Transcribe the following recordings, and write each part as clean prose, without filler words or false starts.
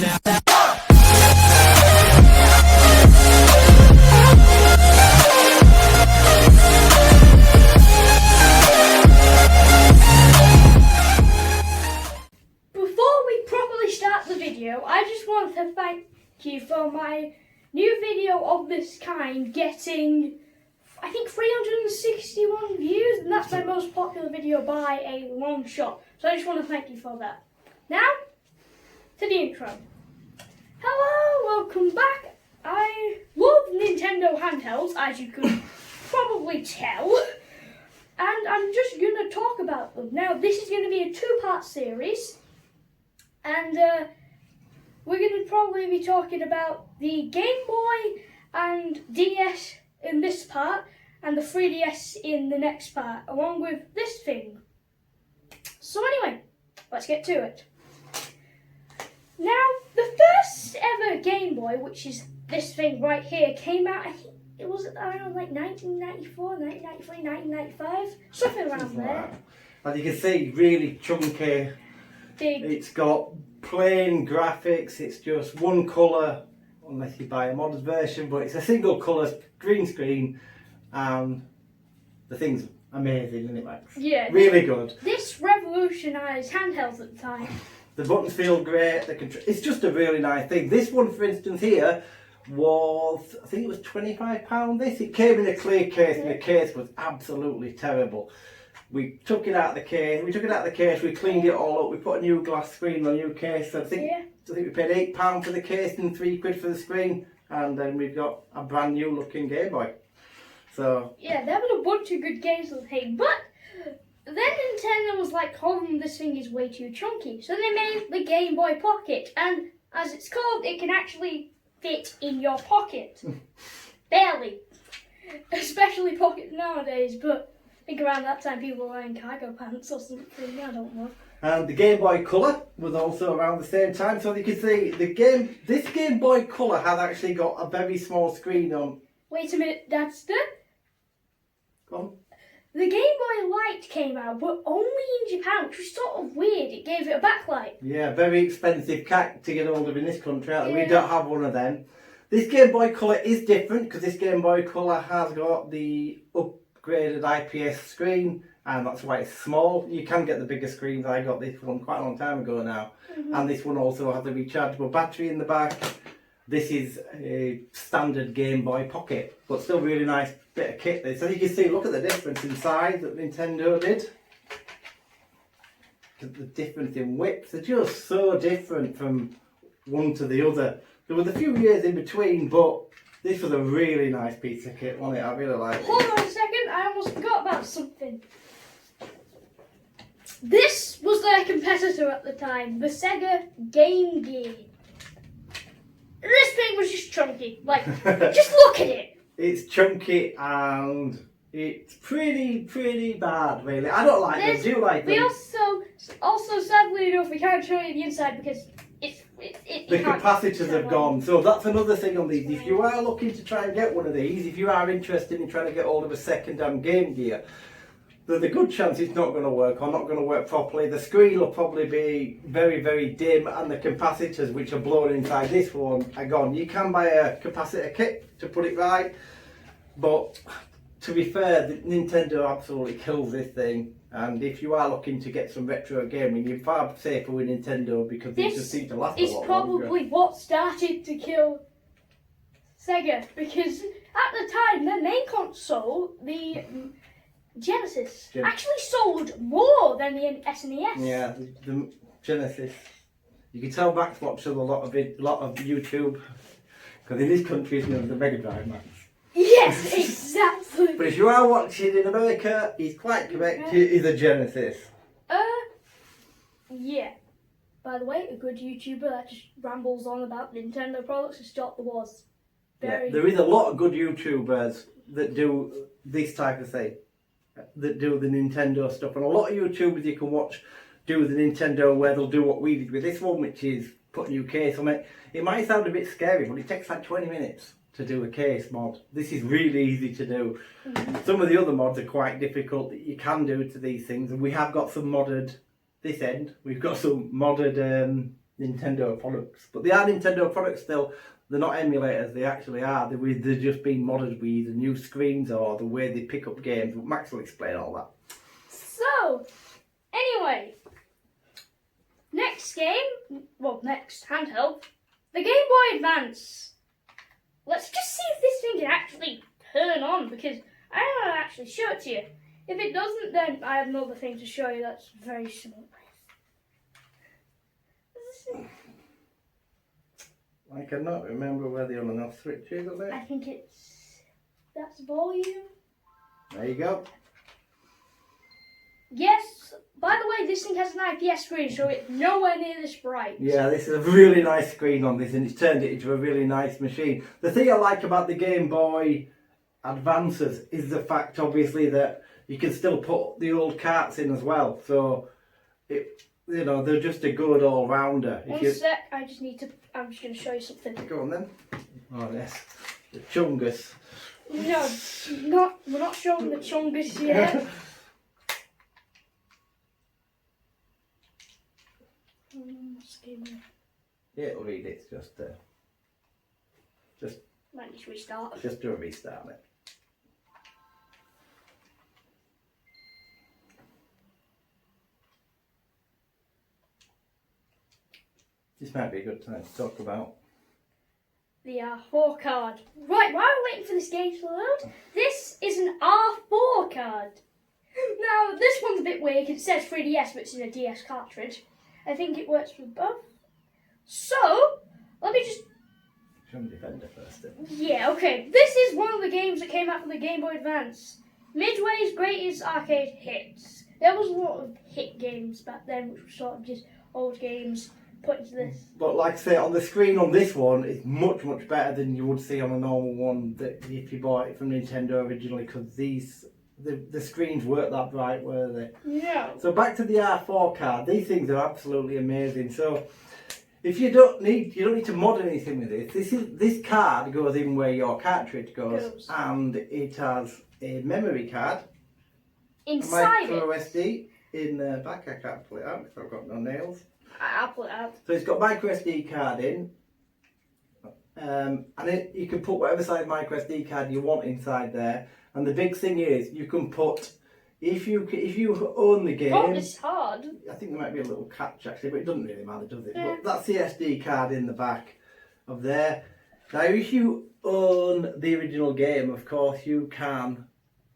I just want to thank you for my new video of this kind getting, I think, 361 views, and that's my most popular video by a long shot. So I just want to thank you for that. Now, to the intro. Hello, welcome back. I love Nintendo handhelds, as you could probably tell, and I'm just going to talk about them. Now, this is going to be a two-part series, and we're going to probably be talking about the Game Boy and DS in this part, and the 3DS in the next part, along with this thing. So anyway, let's get to it. Now, the first ever Game Boy, which is this thing right here, came out, I think it was around like 1994, 1993, 1995, something around there. As you can see, really chunky. Big. It's got plain graphics, it's just one colour, unless you buy a modded version, but it's a single colour green screen, and the thing's amazing, isn't it, Max? Yeah. Really good. This revolutionised handhelds at the time. The buttons feel great, it's just a really nice thing. This one, for instance, here was, I think it was £25 this. It came in a clear case, and the case was absolutely terrible. We took it out of the case, we cleaned it all up, we put a new glass screen on a new case. So I think we paid £8 for the case and £3 for the screen, and then we've got a brand new looking Game Boy. So yeah, there was a bunch of good games on the thing, but then Nintendo was like, this thing is way too chunky. So they made the Game Boy Pocket, and as it's called, it can actually fit in your pocket. Barely. Especially pockets nowadays, but I think around that time people were wearing cargo pants or something, I don't know. And the Game Boy Color was also around the same time, so you can see this Game Boy Color has actually got a very small screen on. Wait a minute, that's the... Go on. The Game Boy Light came out, but only in Japan, which was sort of weird. It gave it a backlight. Yeah, very expensive cat to get hold of in this country. We don't have one of them. This Game Boy Color is different, because this Game Boy Color has got the upgraded IPS screen, and that's why it's small. You can get the bigger screens. I got this one quite a long time ago now. And this one also has a rechargeable battery in the back. This is a standard Game Boy Pocket, but still really nice bit of kit there. So you can see, look at the difference in size that Nintendo did. The difference in width, they're just so different from one to the other. There was a few years in between, but this was a really nice piece of kit, wasn't it? I really liked it. Hold on a second, I almost forgot about something. This was their competitor at the time, the Sega Game Gear. This thing was just chunky. Like, just look at it. It's chunky and it's pretty bad, really. I don't like them. Do you like them? We also sadly enough, we can't show you the inside because the capacitors have gone. So that's another thing on these. If you are looking to try and get one of these, if you are interested in trying to get hold of a second-hand Game Gear, there's a good chance it's not going to work or not going to work properly. The screen will probably be very dim, and the capacitors which are blown inside this one are gone. You can buy a capacitor kit to put it right, but to be fair, Nintendo absolutely kills this thing. And if you are looking to get some retro gaming, you're far safer with Nintendo because they just seem to last a lot longer. This is probably what started to kill Sega, because at the time their main console, the Genesis, actually sold more than the SNES. Yeah, the Genesis. You can tell Max watches a lot of YouTube, because in this country it's known as the Mega Drive, Max. Yes, exactly. But if you are watching in America, he's quite correct. It is a Genesis. Yeah. By the way, a good YouTuber that just rambles on about Nintendo products to stop the wars. Yeah, there is a lot of good YouTubers that do this type of thing, that do the Nintendo stuff, and a lot of YouTubers you can watch do the Nintendo where they'll do what we did with this one, which is put a new case on it. It might sound a bit scary, but it takes like 20 minutes to do a case mod. This is really easy to do. Some of the other mods are quite difficult that you can do to these things, and we have got some modded this end. We've got some modded Nintendo products. But they are Nintendo products still. They're not emulators, they actually are. They're just being modded with either new screens or the way they pick up games. But Max will explain all that. So, anyway, next handheld, the Game Boy Advance. Let's just see if this thing can actually turn on, because I don't want to actually show it to you. If it doesn't, then I have another thing to show you that's very similar. I cannot remember where the on and off switch is on it. I think that's volume. There you go. Yes, by the way, this thing has an IPS screen, so it's nowhere near this bright. Yeah, this is a really nice screen on this, and it's turned it into a really nice machine. The thing I like about the Game Boy Advances is the fact, obviously, that you can still put the old carts in as well. So, they're just a good all-rounder. One sec, I'm just going to show you something. Go on then. Oh, yes. The Chungus. No, we're not showing the Chungus yet. Yeah, it'll read it. Just might need to restart. Just do a restart on it. This might be a good time to talk about the R4 card. Right, while we're waiting for this game to load, this is an R4 card. Now, this one's a bit weird because it says 3DS, but it's in a DS cartridge. I think it works with both. So, let me just... Show me Defender first then. Yeah, okay. This is one of the games that came out for the Game Boy Advance. Midway's Greatest Arcade Hits. There was a lot of hit games back then, which were sort of just old games put into this. But like I say, on the screen on this one, it's much, much better than you would see on a normal one that if you bought it from Nintendo originally, because the screens weren't that bright, were they? No. So back to the R4 card. These things are absolutely amazing. So if you don't need to mod anything with this. This card goes in where your cartridge goes. And it has a memory card. Inside a micro SD in the back. I can't pull it out because I've got no nails. I'll pull it out. So it's got micro SD card in. And you can put whatever size micro SD card you want inside there. And the big thing is, you can put, if you own the game... Oh, it's hard. I think there might be a little catch actually, but it doesn't really matter, does it? Yeah. But that's the SD card in the back of there. Now, if you own the original game, of course, you can...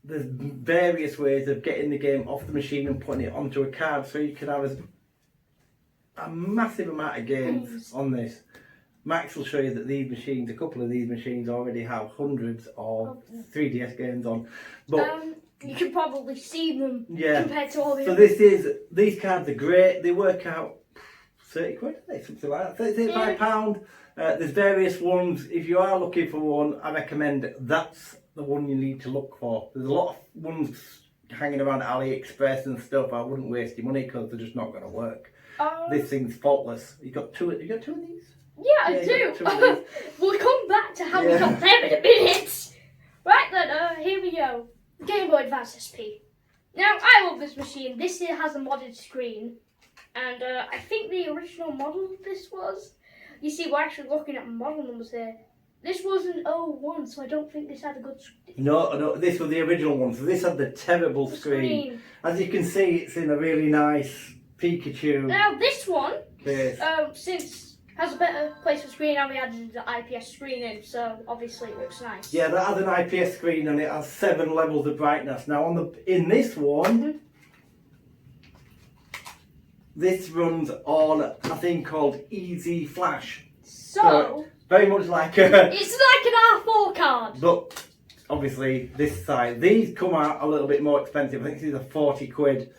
There's various ways of getting the game off the machine and putting it onto a card, so you can have a massive amount of games on this. Max will show you that a couple of these machines already have hundreds of 3DS games on. But you can probably see them compared to all the others. These cards are great. They work out 30 quid, something like that, £35. There's various ones. If you are looking for one, I recommend that's the one you need to look for. There's a lot of ones hanging around AliExpress and stuff. I wouldn't waste your money because they're just not going to work. This thing's faultless. You got two of these? Yeah, I do. We'll come back to how we got them in a minute. Right then, here we go. Game Boy Advance SP. Now, I love this machine. This here has a modded screen. And I think the original model of this was... You see, we're actually looking at model numbers here. This was an 01, so I don't think this had a good screen. No, this was the original one. So this had the terrible screen. As you can see, it's in a really nice Pikachu. Now, this one, case. since... has a better placement screen, and we added the IPS screen in, so obviously it looks nice. Yeah, that has an IPS screen and it has 7 levels of brightness. Now in this one, this runs on a thing called Easy Flash. So very much like a... It's like an R4 card. But obviously this size, these come out a little bit more expensive. I think these are 40 quid.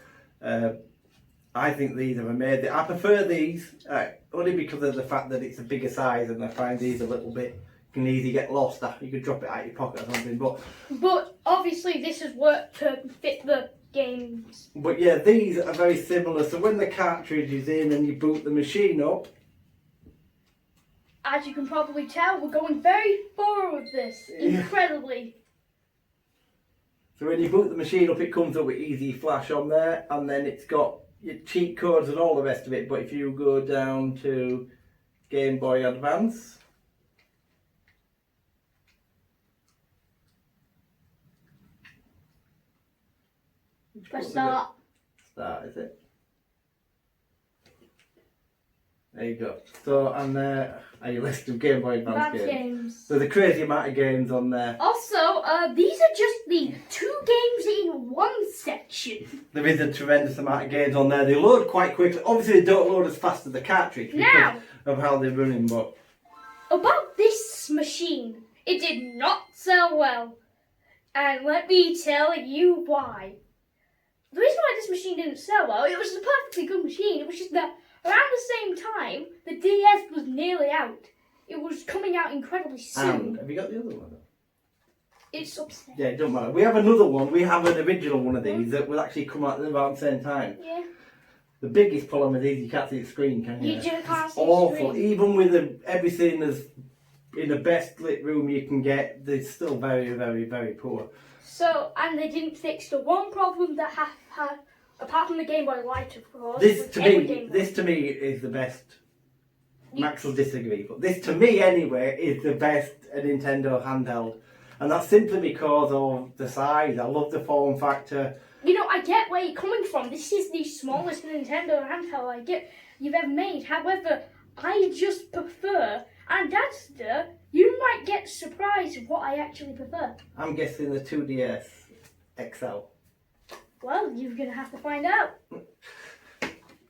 I think these are amazing. I prefer these only because of the fact that it's a bigger size, and I find these a little bit can easily get lost. You could drop it out of your pocket or something. But obviously this has worked to fit the games. But yeah, these are very similar. So when the cartridge is in and you boot the machine up, as you can probably tell, we're going very far with this. Incredibly. So when you boot the machine up, it comes up with Easy Flash on there, and then it's got your cheat codes and all the rest of it. But if you go down to Game Boy Advance, Press start. Start, is it? There you go. So, and there are your list of Game Boy Advance games. There's a crazy amount of games on there. Also, these are just the 2 games in one section. There is a tremendous amount of games on there. They load quite quickly. Obviously, they don't load as fast as the cartridge because of how they're running. But about this machine, it did not sell well, and let me tell you why. The reason why this machine didn't sell well, it was a perfectly good machine. It was just that around the same time, the DS was nearly out. It was coming out incredibly soon. Have you got the other one? It's upstairs. Yeah, it don't matter. We have another one. We have an original one of these that will actually come out at about the same time. Yeah. The biggest problem with these, you can't see the screen, can you? You just can't see awful. the screen. Even with everything as in the best lit room you can get, they're still very, very, very poor. So, and they didn't fix the one problem that had, apart from the Game Boy Light, of course. This to me is the best. Max will disagree, but this to me anyway is the best Nintendo handheld, and that's simply because of the size. I love the form factor. You know, I get where you're coming from. This is the smallest Nintendo handheld you've ever made. However, I just prefer, and that's you might get surprised at what I actually prefer. I'm guessing the 2DS XL. Well, you're going to have to find out.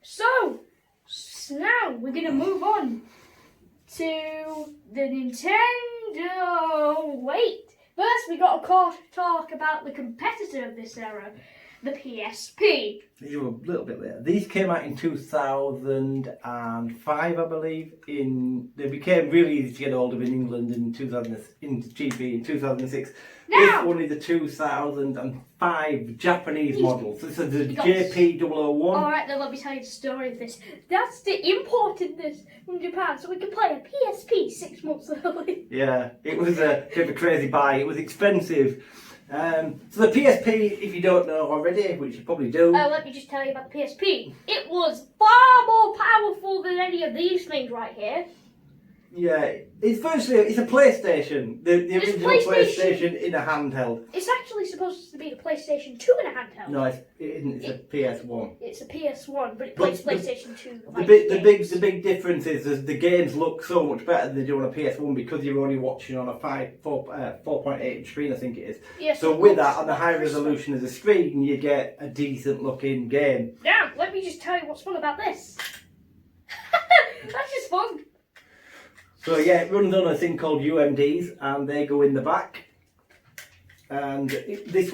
So now we're going to move on to the Nintendo. Wait, first we got to talk about the competitor of this era, the PSP. These were a little bit later. These came out in 2005, I believe. They became really easy to get hold of in England in GB in 2006. Now, this one is the 2005 Japanese model. So this is the JP001. Alright, then let me tell you the story of this. That's the imported this from Japan so we could play a PSP 6 months early. Yeah, it was a bit of a crazy buy. It was expensive. So the PSP, if you don't know already, which you probably do. Let me just tell you about the PSP. It was far more powerful than any of these things right here. Yeah, it's a PlayStation. The original PlayStation in a handheld. It's actually supposed to be the PlayStation 2 in a handheld. No, it isn't. It's a PS1. It's a PS1, but it plays PlayStation 2. The big difference is the games look so much better than they do on a PS1 because you're only watching on a 4.8 inch screen, I think it is. Yes, so with that, on the high resolution as a screen, you get a decent looking game. Now, let me just tell you what's fun about this. That's just fun. So yeah, it runs on a thing called UMDs, and they go in the back. And this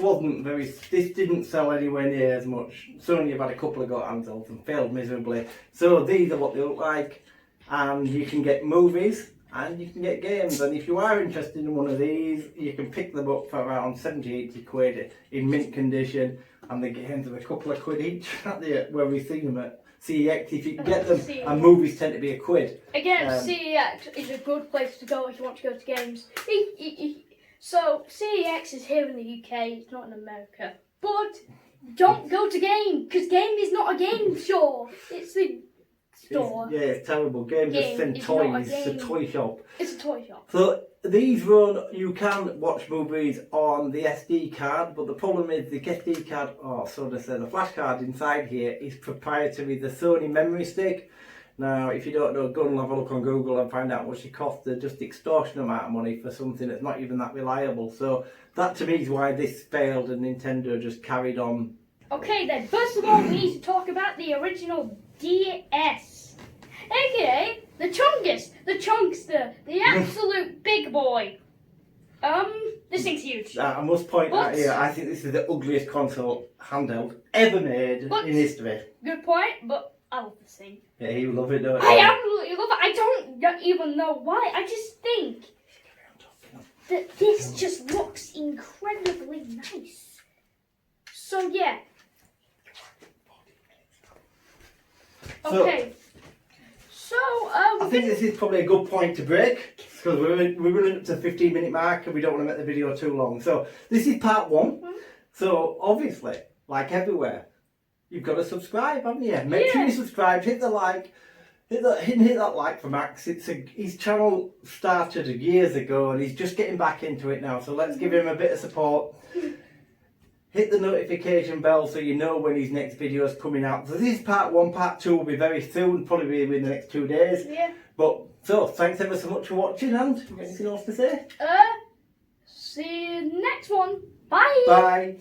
didn't sell anywhere near as much. Sony have had a couple of handhelds and failed miserably. So these are what they look like, and you can get movies and you can get games. And if you are interested in one of these, you can pick them up for around 70-80 quid in mint condition, and the games are a couple of quid each where we've seen them at CEX, if you can get them, and movies tend to be a quid. Again, CEX is a good place to go if you want to go to games. So, CEX is here in the UK, it's not in America. But don't go to Game, because Game is not a game store. It's the store. It's terrible. Game just send toys. It's a toy shop. It's a toy shop. So, you can watch movies on the SD card, but the problem is the SD card, the flash card inside here is proprietary, the Sony memory stick. Now, if you don't know, go and have a look on Google and find out what she costs. They're just extortionate amount of money for something that's not even that reliable. So that to me is why this failed and Nintendo just carried on. Okay then, first of all we need to talk about the original DS. AKA the Chungus, the Chunkster, the absolute big boy. This thing's huge. I must point out here, I think this is the ugliest console handheld ever made in history. Good point, but I love this thing. Yeah, you love it, don't you? I absolutely love it. I don't even know why. I just think that this just looks incredibly nice. So yeah. Okay. So I think this is probably a good point to break because we're running up to the 15-minute mark and we don't want to make the video too long. So this is part 1. So obviously, like everywhere, you've got to subscribe, haven't you? Make sure you subscribe, hit the like, hit that like for Max. His channel started years ago and he's just getting back into it now, so let's give him a bit of support. Hit the notification bell so you know when his next video is coming out. So this is part 1, part 2 will be very soon, probably be within the next 2 days. Yeah. But, so, thanks ever so much for watching, and anything else to say? See you next one. Bye. Bye.